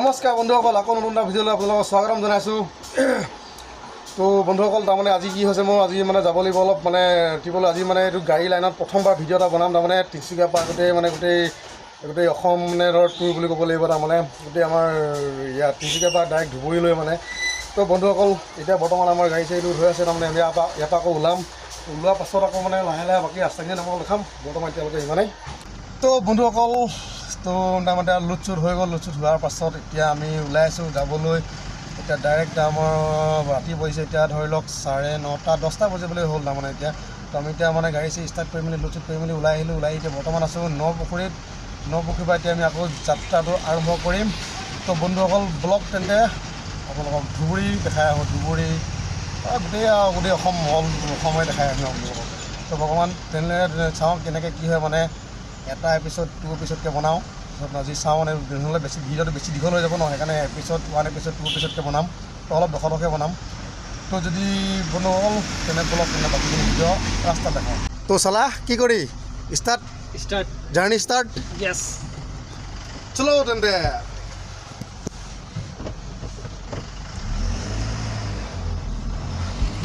নমস্কাৰ বন্ধুসকল, আকৌ নতুন এটা ভিডিঅ'লৈ আপোনালোকক স্বাগতম জনাইছোঁ। তো বন্ধুসকল, তাৰমানে আজি কি হৈছে, মই আজি মানে যাব লাগিব অলপ মানে ট্ৰিপলৈ। আজি মানে এইটো গাড়ী লাইনত প্ৰথমবাৰ ভিডিঅ' এটা বনাম। তাৰমানে তিনিচুকীয়াৰ পৰা গোটেই অসম মানে ধৰক টুৰ বুলি ক'ব লাগিব। তাৰমানে গোটেই আমাৰ ইয়াত তিনিচুকীয়াৰ পৰা ডাইৰেক্ট ধুবুৰীলৈ মানে। তো বন্ধুসকল, এতিয়া বৰ্তমান আমাৰ গাড়ী চাড়ী হৈ আছে। তাৰমানে ইয়াৰ পৰা আকৌ ওলোৱাৰ পাছত আকৌ মানে লাহে লাহে বাকী ৰাস্তাখিনি আপোনালোকক দেখাম। বৰ্তমান এতিয়ালৈকে সিমানেই। তো বন্ধুসকল, তো তাৰমানে লোড চুট হৈ গ'ল। লোড চুট হোৱাৰ পাছত এতিয়া আমি ওলাই আছোঁ যাবলৈ। এতিয়া ডাইৰেক্ট আমাৰ ৰাতি পৰিছে, এতিয়া ধৰি লওক 9:30 10টা বজিবলৈ হ'ল। তাৰমানে এতিয়া তো আমি এতিয়া মানে গাড়ী চাড়ী ষ্টাৰ্ট কৰি মেলি লোড চুট কৰি মেলি ওলাই আহিলোঁ। এতিয়া বৰ্তমান আছোঁ নপুখুৰীত। নপুখুৰীৰ পৰা এতিয়া আমি আকৌ যাত্ৰাটো আৰম্ভ কৰিম। তো বন্ধুসকল, ব্লগ তেন্তে আপোনালোকক ধুবুৰী দেখাই আহোঁ। ধুবুৰী গোটেই অসমে দেখাই আহোঁ আপোনালোকক। তো বৰ্তমান তেনেহ'লে চাওঁ কেনেকৈ কি হয়। মানে এটা এপিছড 2 এপিছডকৈ বনাওঁ। তাৰপিছত আজি চাওঁ মানে নহ'লে ভিডিঅ'টো বেছি দীঘল হৈ যাব ন, সেইকাৰণে এপিছড 1 এপিছড 2 এপিছডকৈ বনাম। তো অলপ দখৰকৈ বনাম। তো যদি বন্ধুসকল তেনে ব্লগ তেনে বাকীখিনি ভিডিঅ' ৰাস্তাত দেখাওঁ। তো চালা কি কৰি ষ্টাৰ্ট জাৰ্ণি ষ্টাৰ্ট। Yes. চলো তেন্তে।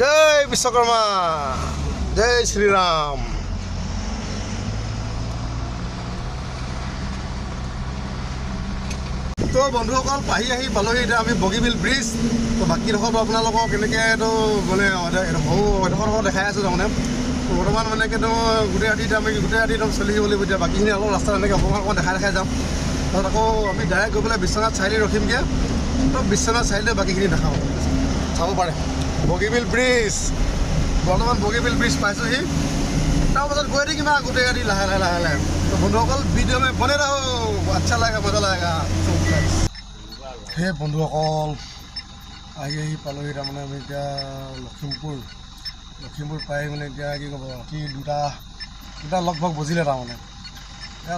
জয় বিশ্বকৰ্মা, জয় শ্ৰীৰাম। তো বন্ধুসকল, আহি পালোহি এতিয়া আমি বগীবিল ব্ৰিজ। তো বাকীডোখৰটো আপোনালোকক কেনেকৈ এইটো মানে এডোখৰ দেখাই আছোঁ। তাৰমানে বৰ্তমান মানে কিন্তু গোটেই ৰাতিত একদম চলি আহিব লাগিব। এতিয়া বাকীখিনি অলপ ৰাস্তাত এনেকৈ অকণমান দেখাই যাম। তাৰপিছত আকৌ আমি ডাইৰেক্ট গৈ পেলাই বিশ্বনাথ চাৰিআলি ৰখিমগৈ। তো বিশ্বনাথ চাৰিআলিলৈ বাকীখিনি দেখাওঁ, চাব পাৰে। বগীবিল ব্ৰিজ, বৰ্তমান বগীবিল ব্ৰিজ পাইছোঁহি। তাৰপাছত গৈ থাকিম আৰু গোটেই ৰাতি লাহে লাহে। তো বন্ধুসকল, ভিডিঅ' में बने रहो, अच्छा लगेगा, मजा लगेगा। সেই বন্ধুসকল, আহি পালোহি। তাৰমানে আমি এতিয়া লখিমপুৰ পাই মানে এতিয়া কি ক'ব, ৰাতি দুটা লগভগ বজিলে। তাৰমানে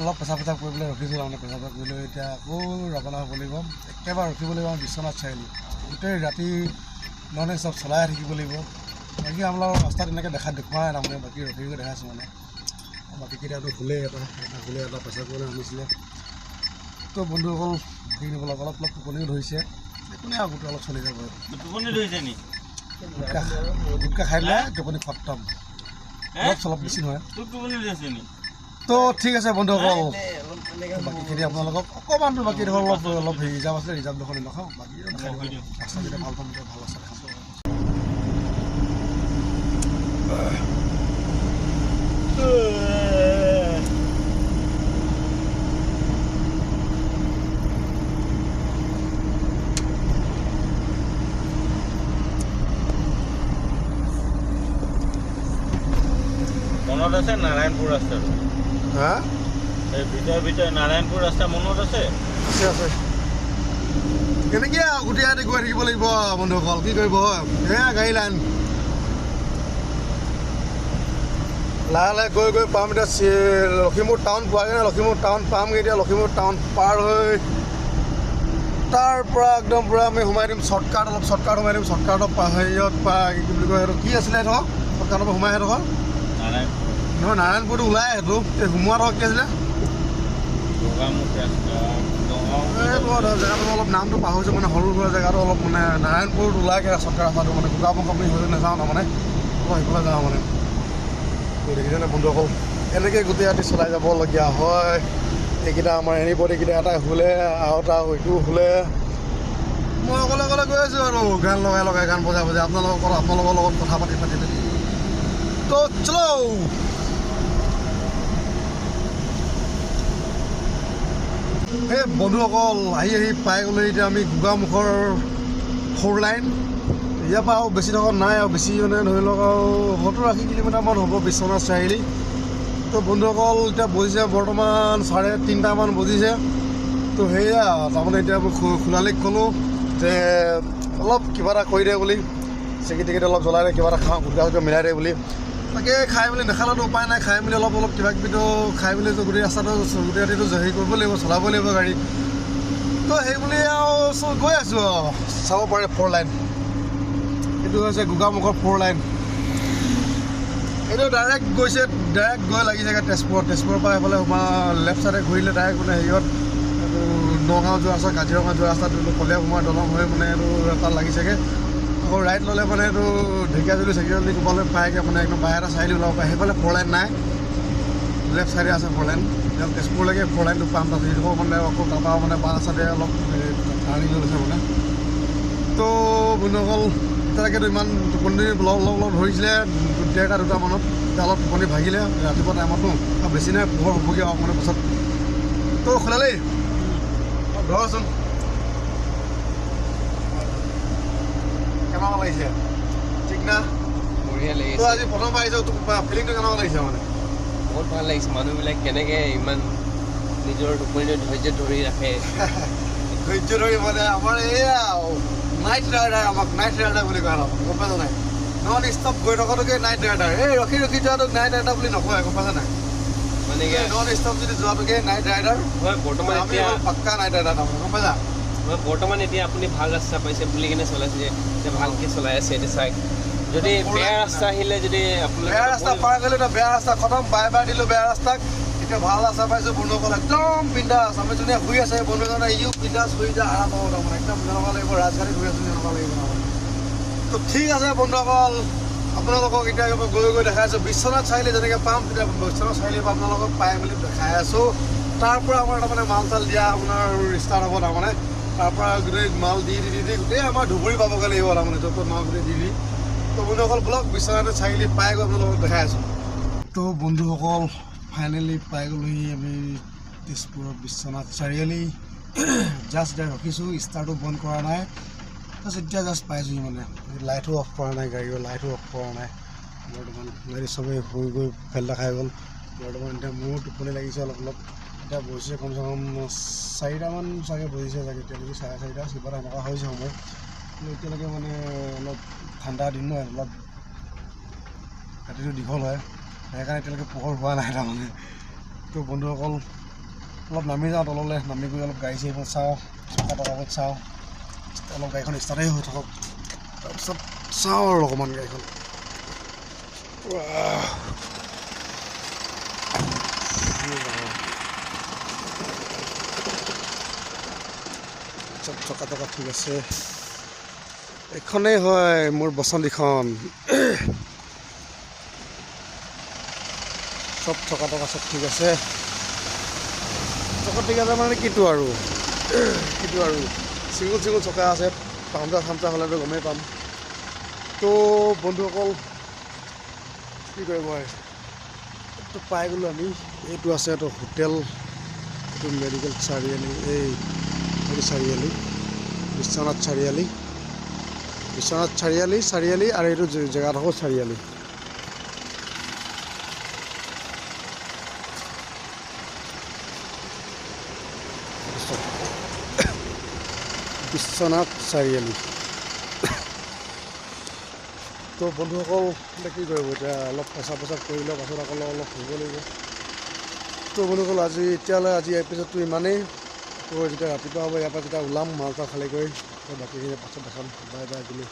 অলপ পেচাব কৰি পেলাই ৰখিছোঁ। তাৰমানে পেচাব কৰিলৈ এতিয়া আকৌ ৰাওনা হ'ব লাগিব। একেবাৰে ৰখিব লাগিব বিশ্বনাথ চাৰিআলি। গোটেই ৰাতি ননে চব চলাই থাকিব লাগিব। বাকী আপোনালোকৰ ৰাস্তাত এনেকৈ দেখুৱাই তাৰমানে বাকী ৰখি দেখাইছোঁ। মানে বাকীকেইটাতো শুলে, এটা পেচাব কৰিবলৈ আনিছিলে। তো বন্ধুসকল, সেইখিনি অলপ টোপনিও ধৰিছে। একোনে আৰু গোটেই অলপ চলি যাব। টোপনি ধৰিছে নি? গুটকা খাই দিলে টোপনি খতম। অলপ বেছি নহয়। টোপনি ধৰিছে নি? তো ঠিক আছে বন্ধুসকল, বাকীখিনি আপোনালোকক অকণমানটো বাকীডোখৰ অলপ ৰিজাৰ্ভ আছিলে, ৰিজাৰ্ভডোখৰ নেদেখাওঁ। বাকী ৰাস্তাকেইটা ভাল পাম, ভাল আছে দেখাম। মনত আছে নাৰায়ণপুৰ ৰাস্তাটো? হা, এই ভিতৰে নাৰায়ণপুৰ ৰাস্তা মনত আছে? আছে। কেনেকৈ আৰু গোটেই ৰাতি গৈ থাকিব লাগিব বন্ধুসকল, কি কৰিব। এয়া গাড়ী লাইন লাহে গৈ পাম। এতিয়া লখিমপুৰ টাউন পোৱাগৈ নাই। লখিমপুৰ টাউন পামগৈ। এতিয়া লখিমপুৰ টাউন পাৰ হৈ তাৰ পৰা একদম পূৰা আমি সোমাই দিম শ্বৰ্টকাট সোমাই দিম। শ্বৰ্টকাটৰ হেৰিয়ত কি বুলি কয়, সেইটো কি আছিলে সেইটো শ্বৰ্টকাটৰ পৰা সোমাই সেইটো নহয়, নাৰায়ণপুৰটো ওলাই সেইটো সোমোৱা ধৰক কি আছিলে জেগাটো অলপ নামটো পাহৰিছোঁ। মানে সৰু সুৰা জেগাটো অলপ মানে নাৰায়ণপুৰত ওলাইগৈ শ্বৰ্টকাট ৰাস্তাটো। মানে গোগামুখ আপুনি হৈ নাযাওঁ তাৰমানে সেইফালে যাওঁ মানে। দেখিছেনে বন্ধুসকল, এনেকৈ গোটেই ৰাতি চলাই যাবলগীয়া হয়। এইকেইটা আমাৰ এনিবডীকেইটা এটা শুলে আৰু এটা ইটো শুলে। মই অকলে গৈ আছোঁ আৰু গান লগাই গান বজাই আপোনালোকৰ লগত কথা পাতি তো চলো। সেই বন্ধুসকল, আহি পাই গ'লে এতিয়া আমি গোগামুখৰ 4 লাইন। ইয়াৰ পৰা আৰু বেছি দখৰ নাই, আৰু বেছি মানে ধৰি লওক আৰু 70-80 কিলোমিটাৰমান হ'ব বিশ্বনাথ চাৰিআলি। তো বন্ধুসকল, এতিয়া বজিছে বৰ্তমান 3:30মান বজিছে। তো সেয়া তাৰমানে এতিয়া মই খোলালিক ক'লোঁ যে অলপ কিবা এটা কৰি দে বুলি, চেকি অলপ জ্বলাই দে, কিবা এটা খাওঁ, গুটকা মিলাই দে বুলি। তাকে খাই মেলি নেখালেতো উপায় নাই। খাই মেলি অলপ কিবা কিবিটো খাই মেলি গোটেই ৰাস্তাটো গোটেই ৰাতিটো হেৰি কৰিব লাগিব, চলাব লাগিব গাড়ী। তো সেই বুলি আৰু গৈ আছোঁ আৰু চাব পাৰে 4 লাইন। এইটো হৈছে গোগামুখৰ 4 লাইন। এইটো ডাইৰেক্ট গৈছে, ডাইৰেক্ট গৈ লাগিছেগৈ তেজপুৰৰ পৰা এইফালে লেফ্ট চাইডে ঘূৰিলে ডাইৰেক্ট মানে হেৰিয়ত নগাঁও যোৱা ৰাস্তা কাজিৰঙা যোৱা ৰাস্তাটো কলীয়া ভোমোৰা দলং হৈ মানে এইটো তাত লাগিছেগৈ আকৌ ৰাইট ল'লে মানে এইটো ঢেকীয়াজুলি চেকিয়াজুলি ক'বলৈ পায়গৈ মানে একদম বাই এটা চাইডে ওলাব পাৰে সেইফালে 4 লাইন নাই লেফ্ট চাইডে আছে 4 লাইন তেজপুৰলৈকে 4 লাইনটো পাম তাত সেইটো মানে আকৌ তাৰপৰা মানে বাঁ চাইডে অলপ টাৰ্ণিং লৈ লৈছে মানে তো বন্ধুসকল এতিয়ালৈকেতো ইমান টোপনি লগ ধৰিছিলে 1:30 2টা মানত এতিয়া অলপ টোপনি ভাগিলে ৰাতিপুৱা টাইমতো আৰু বেছি নাই পোহৰ হ'বগৈ আৰু মানে পাছত তো খোলালেই ধৰচোন কেনেকুৱা লাগিছে ঠিক না বঢ়িয়া তো লাগিছে আজি প্ৰথমবাৰ আহিছোঁ ফিলিংটো কেনেকুৱা লাগিছে মানে বহুত ভাল লাগিছে মানুহবিলাক কেনেকৈ ইমান নিজৰ টোপনিটো ধৈৰ্য ধৰি ৰাখে ধৈৰ্য ধৰি মানে আমাৰ এয়া নাইট ৰাইডাৰ আমাক নাইট ৰাইডাৰ বুলি কয় গম পাইছা নাই নন ষ্টপ গৈ থকাটোকে নাইট ৰাইডাৰ এই ৰখি যোৱাটোক নাইট ৰাইডাৰ বুলি নকয় গম পাইছা নাই মানে নন ষ্টপ যদি যোৱাটোকে নাইট ৰাইডাৰ মই বৰ্তমান আমি এতিয়া পাক্কা নাইট ৰাইডাৰ তাৰমানে গম পাইছা বৰ্তমান এতিয়া আপুনি ভাল ৰাস্তা পাইছে বুলি কিনে চলাইছে যে এতিয়া ভালকৈ চলাই আছে এতিয়া চাই যদি বেয়া ৰাস্তা আহিলে যদি বেয়া ৰাস্তা পাৰ কৰিলোঁ এতিয়া বেয়া ৰাস্তা খতম বাই দিলোঁ বেয়া ৰাস্তাক এতিয়া ভাল ৰাস্তা পাইছোঁ বন্ধুসকল একদম বিন্দাছ আমি যোনে শুই আছে বন্ধুজনে ইও বিন্দাছ শুই যায় আৰাম পাব তাৰমানে একদম যেনেকুৱা লাগিব ৰাজধানীত শুই আছোঁ যেনেকুৱা লাগিব তাৰমানে তো ঠিক আছে বন্ধুসকল আপোনালোকক এতিয়া গৈ দেখাই আছোঁ বিশ্বনাথ চাৰিআলি যেনেকৈ পাম তেতিয়া বিশ্বনাথ চাৰিআলিৰ পৰা আপোনালোকক পাই মেলি দেখাই আছোঁ তাৰ পৰা আমাৰ তাৰমানে মাল চাল দিয়া আপোনাৰ ষ্টাৰ্ট হ'ব তাৰমানে তাৰ পৰা গোটেই মাল দি গোটেই আমাৰ ধুবুৰী পাবগৈ লাগিব তাৰমানে য'ত মাল গোটেই দি তো বন্ধুসকল ব্লগ বিশ্বনাথ চাৰিআলি পাই গৈ আপোনালোকক দেখাই আছোঁ তো বন্ধুসকল ফাইনেলি পাই গ'লোহি আমি তেজপুৰৰ বিশ্বনাথ চাৰিআলি জাষ্ট এতিয়া ৰখিছোঁ ষ্টাৰ্টো বন্ধ কৰা নাই জাষ্ট এতিয়া জাষ্ট পাইছোঁহি মানে লাইটো অফ কৰা নাই গাড়ীৰ লাইটো অফ কৰা নাই বৰ্তমান গাড়ী চবেই শুই গৈ ফেল্টা খাই গ'ল বৰ্তমান এতিয়া মোৰো টোপনি লাগিছে অলপ এতিয়া বহিছে কমচে কম 4টামান চাগে বহিছে চাগে এতিয়ালৈকে 4:30 কিবা এটা এনেকুৱা হৈছে সময় কিন্তু এতিয়ালৈকে মানে অলপ ঠাণ্ডা দিন নহয় অলপ ৰাতিটো দীঘল হয় সেইকাৰণে এতিয়ালৈকে পোহৰ হোৱা নাই তাৰমানে তো বন্ধুসকল অলপ নামি যাওঁ তললৈ নামি গৈ অলপ গাড়ী চাড়ীবোৰ চাওঁ চকা টকাবোৰ চাওঁ অলপ গাড়ীখন ষ্টাৰ্টেই হৈ থাকক তাৰপিছত চাওঁ আৰু অকণমান গাড়ীখন চব চকা টকা ঠিক আছে এইখনেই হয় মোৰ বসন্তীখন চব চকা টকা চব ঠিক আছে চকা ঠিক আছে মানে কিটো আৰু চিংগুল চকা আছে পামচা হ'লেতো গমেই পাম তো বন্ধুসকল কি কৰিব এইটো পাই গ'লোঁ আমি এইটো আছে এইটো হোটেল এইটো মেডিকেল চাৰিআলি এইটো চাৰিআলি বিশ্বনাথ চাৰিআলি আৰু এইটো জেগাডোখৰ চাৰিআলি বিশ্বনাথ চাৰিআলি তো বন্ধুসকল এতিয়া কি কৰিব এতিয়া অলপ পেচাব কৰি লওক পাছত আকৌ অলপ শুব লাগিব তো বন্ধুসকল আজি এপিছডটো ইমানেই তো যেতিয়া ৰাতিপুৱা হ'ব ইয়াৰ পৰা যেতিয়া ওলাম মাল চাল খালী কৰি বাকীখিনি পাছত দেখাম বাই বুলি